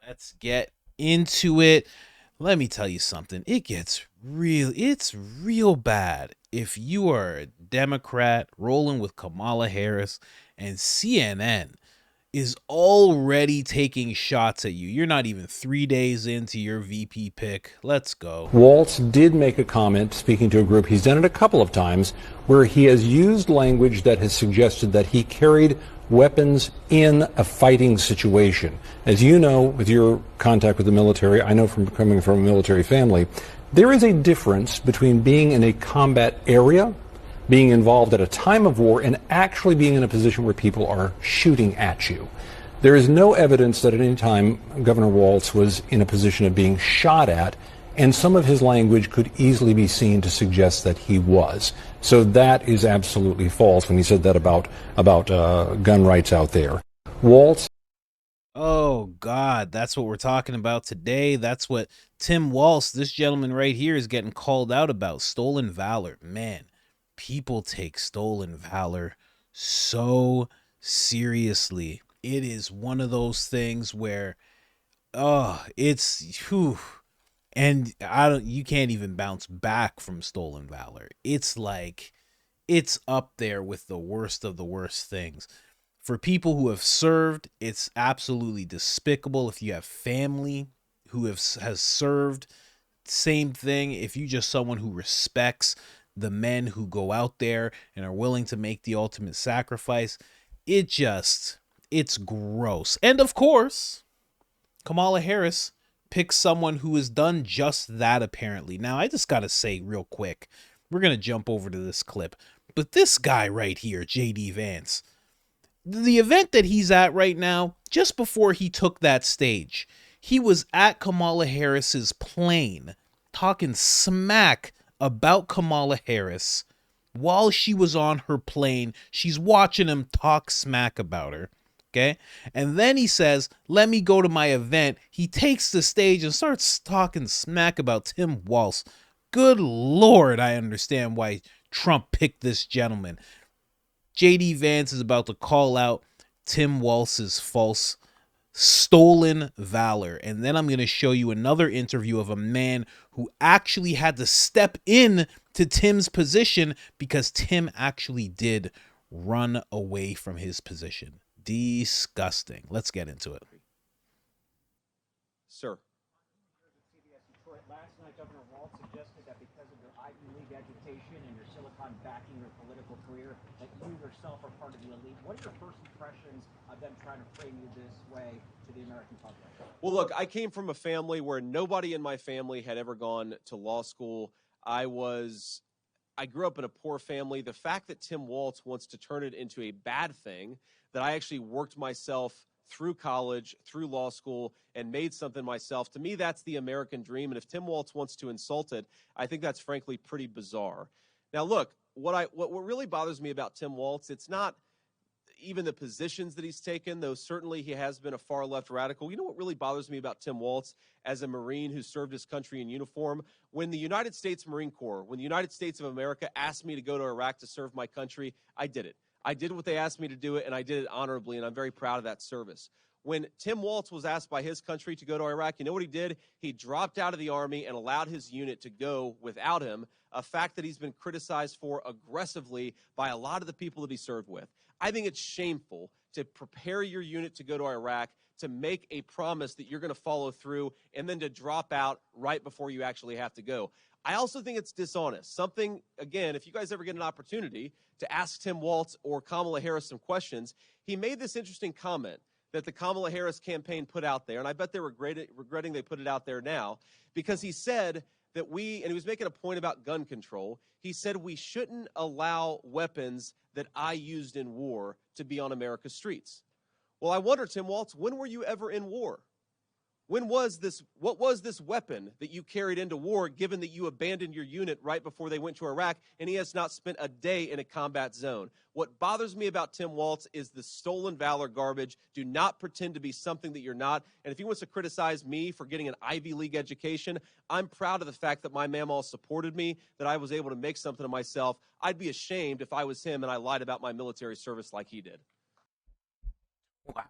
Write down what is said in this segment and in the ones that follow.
Let's get into it. Let me tell you something. It's real bad if you are a Democrat rolling with Kamala Harris and CNN is already taking shots at you. You're not even 3 days into your VP pick. Let's go. Walz did make a comment speaking to a group. He's done it a couple of times where he has used language that has suggested that he carried weapons in a fighting situation. As you know, with your contact with the military, I know from coming from a military family, there is a difference between being in a combat area, being involved at a time of war, and actually being in a position where people are shooting at you. There is no evidence that at any time Governor Walz was in a position of being shot at, and some of his language could easily be seen to suggest that he was. So that is absolutely false when he said that about gun rights out there. Walz. Oh, God, that's what we're talking about today. That's what Tim Walz, this gentleman right here, is getting called out about. Stolen valor. Man, people take stolen valor so seriously. It is one of those things where, whew, and you can't even bounce back from stolen valor. It's like, it's up there with the worst of the worst things. For people who have served, it's absolutely despicable. If you have family who has served, same thing. If you just someone who respects the men who go out there and are willing to make the ultimate sacrifice, it's gross. And of course, Kamala Harris picks someone who has done just that, apparently. Now, I just gotta say real quick, we're gonna jump over to this clip, but this guy right here, JD Vance, the event that he's at right now, just before he took that stage, he was at Kamala Harris's plane talking smack about Kamala Harris while she was on her plane. She's watching him talk smack about her. Okay. And then he says, let me go to my event. He takes the stage and starts talking smack about Tim Walz. Good Lord, I understand why Trump picked this gentleman. JD Vance is about to call out Tim Walz's false stolen valor. And then I'm going to show you another interview of a man who actually had to step in to Tim's position because Tim actually did run away from his position. Disgusting. Let's get into it. Sir. Last night, Governor Walz suggested that because of your Ivy League education and your Silicon backing your political career, that you yourself are part of the elite. What are your first impressions of them trying to frame you this way to the American public? Well, look, I came from a family where nobody in my family had ever gone to law school. I grew up in a poor family. The fact that Tim Walz wants to turn it into a bad thing, that I actually worked myself through college, through law school, and made something myself, to me, that's the American dream. And if Tim Walz wants to insult it, I think that's frankly pretty bizarre. Now, look, what really bothers me about Tim Walz, it's not even the positions that he's taken, though certainly he has been a far left radical. You know what really bothers me about Tim Walz as a Marine who served his country in uniform? When the United States Marine Corps, when the United States of America asked me to go to Iraq to serve my country, I did it. I did what they asked me to do it, and I did it honorably, and I'm very proud of that service. When Tim Walz was asked by his country to go to Iraq, you know what he did? He dropped out of the Army and allowed his unit to go without him, a fact that he's been criticized for aggressively by a lot of the people that he served with. I think it's shameful to prepare your unit to go to Iraq, to make a promise that you're going to follow through, and then to drop out right before you actually have to go. I also think it's dishonest. Something, again, if you guys ever get an opportunity to ask Tim Walz or Kamala Harris some questions, he made this interesting comment that the Kamala Harris campaign put out there, and I bet they're regretting they put it out there now, because he said that and he was making a point about gun control, he said we shouldn't allow weapons that I used in war to be on America's streets. Well, I wonder, Tim Walz, when were you ever in war? What was this weapon that you carried into war, given that you abandoned your unit right before they went to Iraq, and he has not spent a day in a combat zone? What bothers me about Tim Walz is the stolen valor garbage. Do not pretend to be something that you're not. And if he wants to criticize me for getting an Ivy League education, I'm proud of the fact that my mamaw supported me, that I was able to make something of myself. I'd be ashamed if I was him and I lied about my military service like he did. Wow.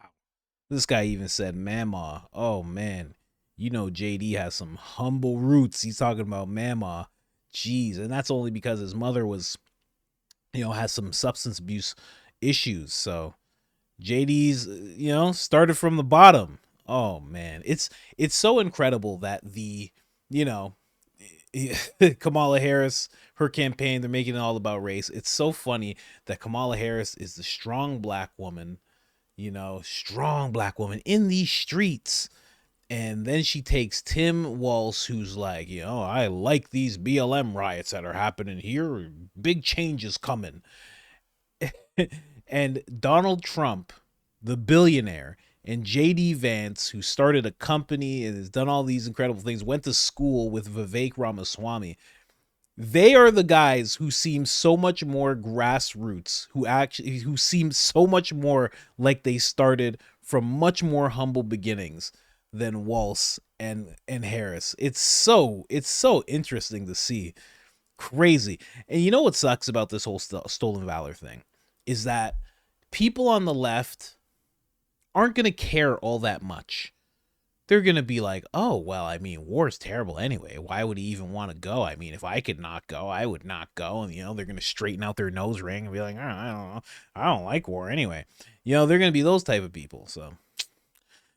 This guy even said Mama. Oh man, you know JD has some humble roots. He's talking about Mama. Jeez, and that's only because his mother was, has some substance abuse issues. So JD's, started from the bottom. Oh man, it's so incredible that the, Kamala Harris, her campaign, they're making it all about race. It's so funny that Kamala Harris is the strong black woman, in these streets. And then she takes Tim Walz, who's like, I like these BLM riots that are happening here. Big changes coming. And Donald Trump, the billionaire, and JD Vance, who started a company and has done all these incredible things, went to school with Vivek Ramaswamy. They are the guys who seem so much more grassroots, who seem so much more like they started from much more humble beginnings than Walz and Harris. It's so interesting to see. Crazy. And you know what sucks about this whole stolen valor thing is that people on the left aren't going to care all that much. They're going to be like, oh, well, I mean, war's terrible anyway. Why would he even want to go? I mean, if I could not go, I would not go. And, they're going to straighten out their nose ring and be like, I don't know. I don't like war anyway. They're going to be those type of people. So,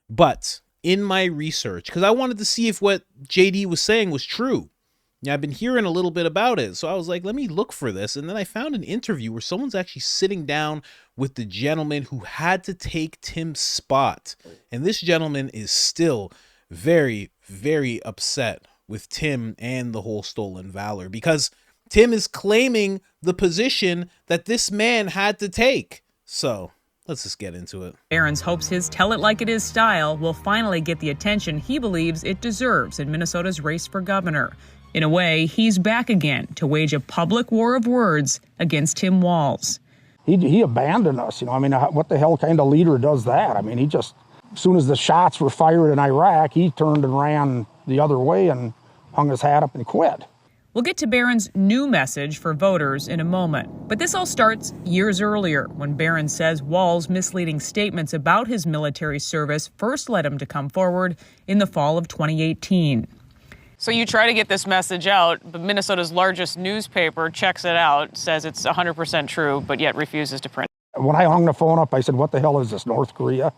but in my research, because I wanted to see if what JD was saying was true. I've been hearing a little bit about it. So I was like, let me look for this. And then I found an interview where someone's actually sitting down with the gentleman who had to take Tim's spot. And this gentleman is still very, very upset with Tim and the whole stolen valor because Tim is claiming the position that this man had to take. So let's just get into it. Behrens hopes his tell it like it is style will finally get the attention he believes it deserves in Minnesota's race for governor. In a way, he's back again to wage a public war of words against Tim Walz. He abandoned us. What the hell kind of leader does that? I mean, he just, as soon as the shots were fired in Iraq, he turned and ran the other way and hung his hat up and quit. We'll get to Behrens' new message for voters in a moment. But this all starts years earlier when Behrens says Walz's misleading statements about his military service first led him to come forward in the fall of 2018. So you try to get this message out, but Minnesota's largest newspaper checks it out, says it's 100% true, but yet refuses to print. When I hung the phone up, I said, what the hell is this, North Korea?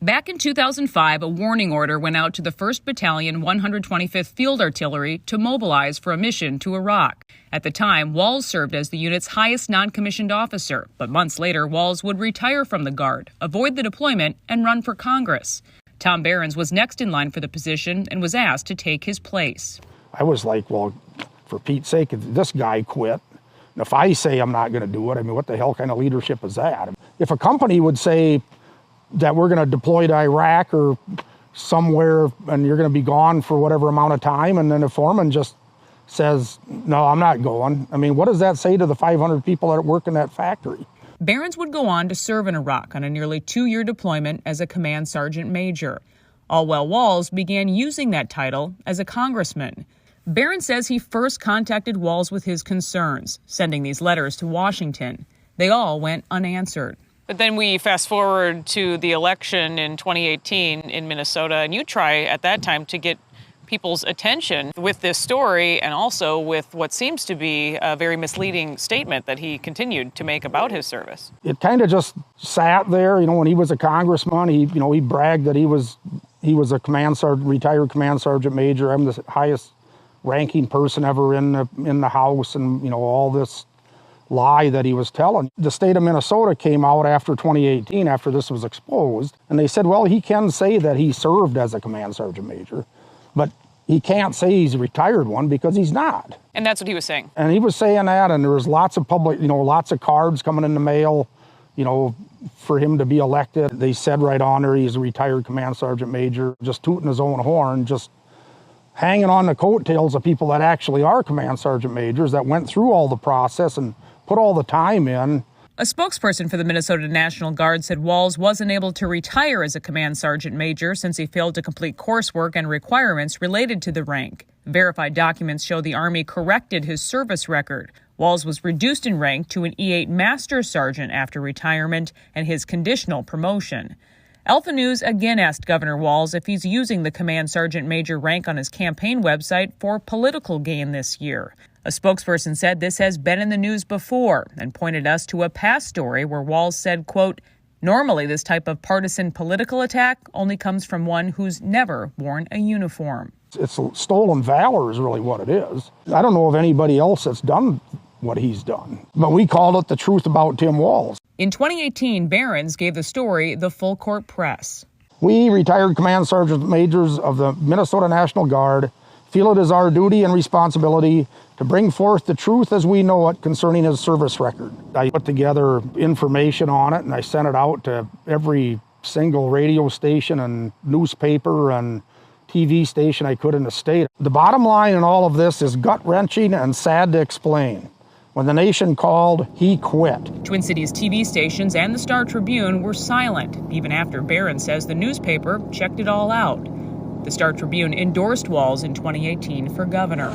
Back in 2005, a warning order went out to the 1st Battalion, 125th Field Artillery to mobilize for a mission to Iraq. At the time, Walz served as the unit's highest non-commissioned officer, but months later, Walz would retire from the Guard, avoid the deployment, and run for Congress. Tom Behrens was next in line for the position and was asked to take his place. I was like, well, for Pete's sake, if this guy quit, and if I say I'm not going to do it, what the hell kind of leadership is that? If a company would say that we're going to deploy to Iraq or somewhere and you're going to be gone for whatever amount of time, and then a foreman just says, no, I'm not going. What does that say to the 500 people that work in that factory? Behrens would go on to serve in Iraq on a nearly 2-year deployment as a command sergeant major. All while Walz began using that title as a congressman. Behrens says he first contacted Walz with his concerns, sending these letters to Washington. They all went unanswered. But then we fast forward to the election in 2018 in Minnesota, and you try at that time to get people's attention with this story and also with what seems to be a very misleading statement that he continued to make about his service. It kind of just sat there. When he was a congressman, he bragged that he was a retired command sergeant major. I'm the highest ranking person ever in the House, and all this lie that he was telling. The state of Minnesota came out after 2018, after this was exposed, and they said, well, he can say that he served as a command sergeant major, but he can't say he's a retired one because he's not. And that's what he was saying. And he was saying that, and there was lots of lots of cards coming in the mail, for him to be elected. They said right on there he's a retired command sergeant major, just tooting his own horn, just hanging on the coattails of people that actually are command sergeant majors that went through all the process and put all the time in. A spokesperson for the Minnesota National Guard said Walz wasn't able to retire as a command sergeant major since he failed to complete coursework and requirements related to the rank. Verified documents show the Army corrected his service record. Walz was reduced in rank to an E8 Master Sergeant after retirement and his conditional promotion. Alpha News again asked Governor Walz if he's using the command sergeant major rank on his campaign website for political gain this year. A spokesperson said this has been in the news before and pointed us to a past story where Walz said, quote, "Normally this type of partisan political attack only comes from one who's never worn a uniform." It's stolen valor is really what it is. I don't know of anybody else that's done what he's done. But we called it the truth about Tim Walz. In 2018, Barron's gave the story the full court press. We, retired command sergeant majors of the Minnesota National Guard, feel it is our duty and responsibility to bring forth the truth as we know it concerning his service record. I put together information on it and I sent it out to every single radio station and newspaper and TV station I could in the state. The bottom line in all of this is gut-wrenching and sad to explain. When the nation called, he quit. Twin Cities TV stations and the Star Tribune were silent, even after Barron says the newspaper checked it all out. The Star Tribune endorsed Walz in 2018 for governor.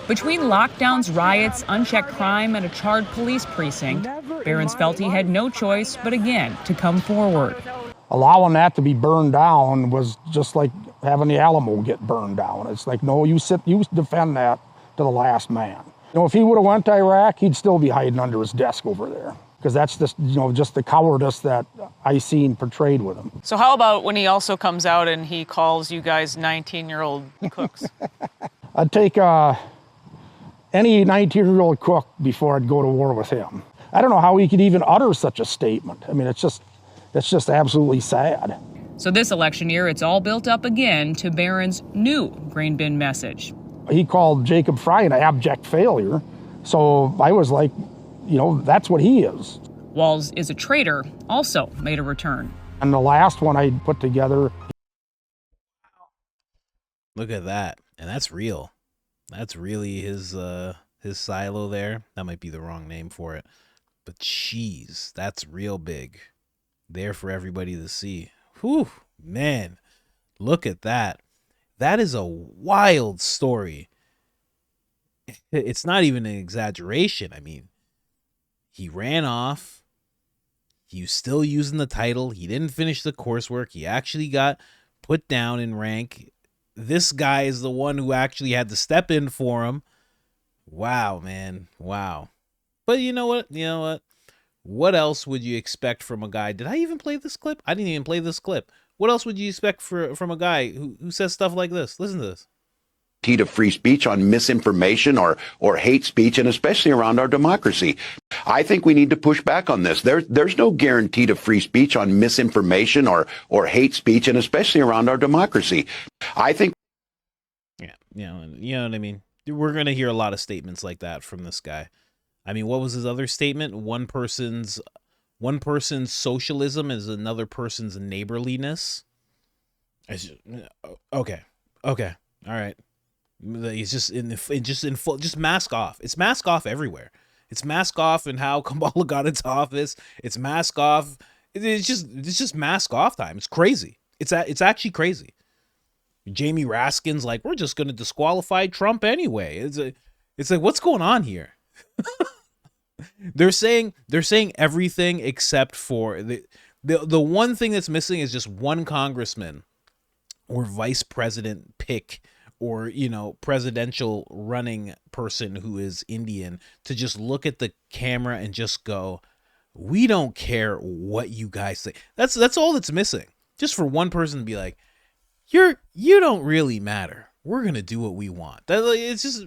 Between lockdowns, riots, unchecked crime, and a charred police precinct, Barron's felt he had no choice but again to come forward. Allowing that to be burned down was just like having the Alamo get burned down. It's like, no, you defend that to the last man. You know, if he would have went to Iraq, he'd still be hiding under his desk over there. Because that's just the cowardice that I seen portrayed with him. So how about when he also comes out and he calls you guys 19-year-old cooks? I'd take any 19-year-old cook before I'd go to war with him. I don't know how he could even utter such a statement. I mean, it's just absolutely sad. So this election year, it's all built up again to Barron's new grain bin message. He called Jacob Fry an abject failure. So I was like, that's what he is. Walz is a traitor, also made a return. And the last one I put together. Look at that. And that's real. That's really his silo there. That might be the wrong name for it. But jeez, that's real big. There for everybody to see. Whew, man. Look at that. That is a wild story. It's not even an exaggeration. I mean, he ran off. He was still using the title. He didn't finish the coursework. He actually got put down in rank. This guy is the one who actually had to step in for him. Wow, man. Wow. But you know what? What else would you expect from a guy? Did I even play this clip? I didn't even play this clip. What else would you expect from a guy who says stuff like this? Listen to this. To free speech on misinformation or hate speech, and especially around our democracy. I think we need to push back on this. There's no guarantee to free speech on misinformation or hate speech, and especially around our democracy. I think. Yeah, you know what I mean? We're going to hear a lot of statements like that from this guy. I mean, what was his other statement? One person's socialism is another person's neighborliness. Okay. All right. He's just mask off. It's mask off everywhere. It's mask off in how Kamala got into office. It's mask off. It's just mask off time. It's crazy. It's actually crazy. Jamie Raskin's like, we're just going to disqualify Trump anyway. It's like, what's going on here? They're saying everything except for the one thing that's missing is just one congressman or vice president pick or, presidential running person who is Indian to just look at the camera and just go, we don't care what you guys say. That's all that's missing. Just for one person to be like, you don't really matter. We're going to do what we want. It's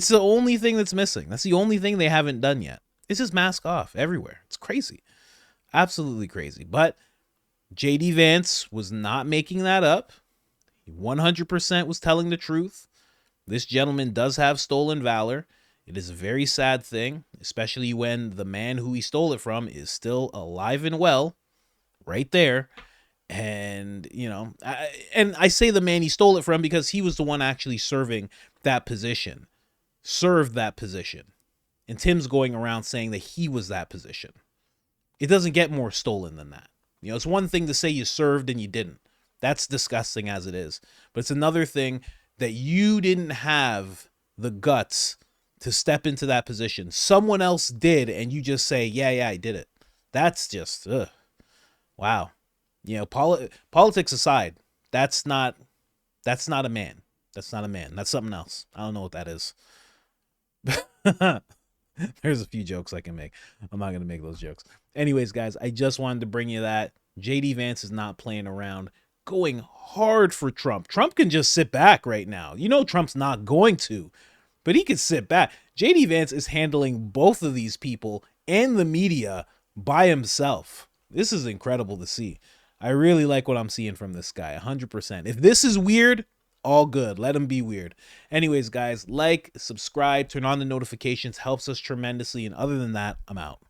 the only thing that's missing. That's the only thing they haven't done yet. It's just mask off everywhere. It's crazy. Absolutely crazy. But JD Vance was not making that up. He 100% was telling the truth. This gentleman does have stolen valor. It is a very sad thing, especially when the man who he stole it from is still alive and well right there. And, I say the man he stole it from because he was the one actually served that position. And Tim's going around saying that he was that position. It doesn't get more stolen than that. It's one thing to say you served and you didn't. That's disgusting as it is. But it's another thing that you didn't have the guts to step into that position. Someone else did, and you just say, yeah, I did it. That's just wow. You know, politics aside, that's not a man. That's not a man. That's something else. I don't know what that is. There's a few jokes I can make. I'm not going to make those jokes. Anyways, guys, I just wanted to bring you that. JD Vance is not playing around, going hard for Trump. Trump can just sit back right now. You know Trump's not going to, but he can sit back. JD Vance is handling both of these people and the media by himself. This is incredible to see. I really like what I'm seeing from this guy, 100%. If this is weird, all good. Let him be weird. Anyways, guys, like, subscribe, turn on the notifications. Helps us tremendously. And other than that, I'm out.